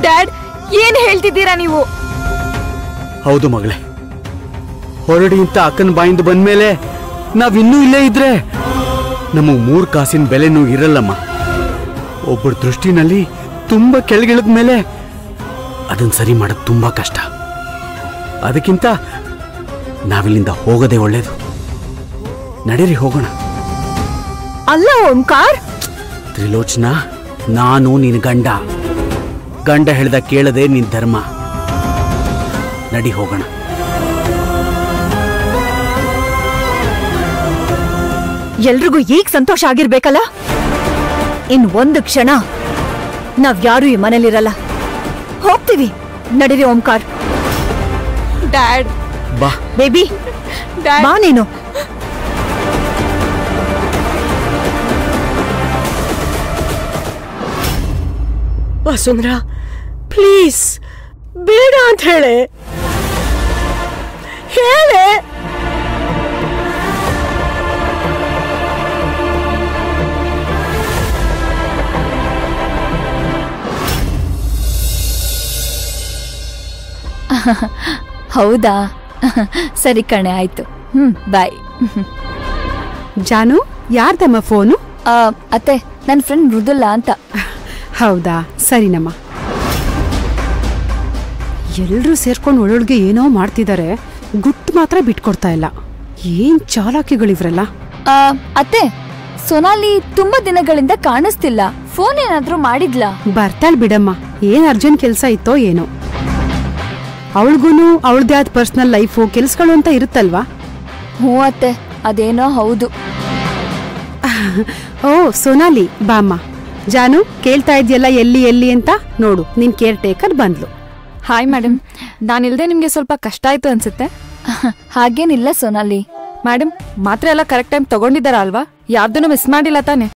Dad, ಏನ್ ಹೇಳ್ತಿದ್ದೀರಾ ನೀವು? ಹೌದು ಮಗಳೇ, ಹೊರಡಿ ಅಂತ ಅಕ್ಕನ ಬಾಯಿಂದ ಬಂದ್ಮೇಲೆ ನಾವಿನ್ನೂ ಇಲ್ಲೇ ಇದ್ರೆ ನಮಗ್ 3 ಕಾಸಿನ ಬೆಲೆನೂ ಇರಲ್ಲಮ್ಮ. ಒಬ್ಬರ ದೃಷ್ಟಿನಲ್ಲಿ ತುಂಬಾ ಕೆಳಗಿಳಿದ ಮೇಲೆ ಅದನ್ನ ಸರಿ ಮಾಡೋದು ತುಂಬಾ ಕಷ್ಟ. ಅದಕ್ಕಿಂತ ನಾವಿಲ್ಲಿಂದ ಹೋಗೋದೇ ಒಳ್ಳೇದು. ನಡೀರಿ ಹೋಗೋಣ. ಅಲ್ಲ ಓಂಕಾರ್, ತ್ರಿಲೋಚನಾ, ನಾನು ನಿನ್ ಗಂಡ ಹೇಳ್ದ ಕೇಳದೆ ನಿನ್ ಧರ್ಮ. ನಡಿ ಹೋಗೋಣ. ಎಲ್ರಿಗೂ ಈಗ ಸಂತೋಷ ಆಗಿರ್ಬೇಕಲ್ಲ. ಇನ್ 1 ಕ್ಷಣ ನಾವ್ಯಾರು ಈ ಮನೇಲಿರಲ್ಲ. ಹೋಗ್ತೀವಿ, ನಡೀರಿ ಓಂಕಾರ್. ಡ್ಯಾಡ್, ಬಾ ಬೇಬಿ, ಬಾ ನೀನು. ವಸುಂಧರಾ, ಪ್ಲೀಸ್ ಬೇಡ ಅಂತ ಹೇಳೆ. ಹೌದಾ? ಸರಿ ಕಣೆ, ಆಯ್ತು. ಬಾಯ್. ಜಾನು, ಯಾರ್ದಮ್ಮ ಫೋನು? ಅತ್ತೆ, ನನ್ನ ಫ್ರೆಂಡ್ ಮೃದುಲಾ ಅಂತ. ಹೌದಾ, ಸರಿನಮ್ಮ. ಎಲ್ರೂ ಸೇರ್ಕೊಂಡು ಒಳೊಳಗೆ ಏನೋ ಮಾಡ್ತಿದ್ದಾರೆ, ಗುಟ್ಟು ಮಾತ್ರ ಬಿಟ್ಕೊಡ್ತಾ ಇಲ್ಲ. ಏನ್ ಚಾಲಾಕಿಗಳಿವ್ರಲ್ಲ. ಅತ್ತೆ, ಸೊನಾಲಿ ತುಂಬಾ ದಿನಗಳಿಂದ ಕಾಣಿಸ್ತಿಲ್ಲ. ಫೋನ್ ಏನಾದ್ರೂ ಮಾಡಿದ್ಲಾ? ಬರ್ತಾಳ್ ಬಿಡಮ್ಮ, ಏನ್ ಅರ್ಜೆಂಟ್ ಕೆಲ್ಸ ಇತ್ತೋ ಏನೋ. ಅವಳಿಗೂನು ಅವಳದೇ ಆದ ಪರ್ಸನಲ್ ಲೈಫು ಕೆಲ್ಸಗಳು ಅಂತ ಇರುತ್ತಲ್ವಾ? ಹ್ಞೂ ಅತ್ತೆ, ಅದೇನೋ ಹೌದು. ಓ ಸೋನಾಲಿ, ಬಾಮ್ಮ. ಜಾನು, ಕೇಳ್ತಾ ಇದ್ಯಲ್ಲ ಎಲ್ಲಿ ಎಲ್ಲಿ ಅಂತ. ನೋಡು, ನಿನ್ ಕೇರ್ ಟೇಕರ್ ಬಂದ್ಲು. ಹಾಯ್ ಮೇಡಮ್, ನಾನಿಲ್ದೆ ನಿಮ್ಗೆ ಸ್ವಲ್ಪ ಕಷ್ಟ ಆಯ್ತು ಅನ್ಸುತ್ತೆ. ಹಾಗೇನಿಲ್ಲ ಸೋನಾಲಿ. ಮೇಡಮ್, ಮಾತ್ರೆ ಎಲ್ಲ ಕರೆಕ್ಟ್ ಟೈಮ್ ತಗೊಂಡಿದ್ದಾರ ಅಲ್ವಾ? ಯಾವ್ದನ್ನು ಮಿಸ್ ಮಾಡಿಲ್ಲ ತಾನೆ?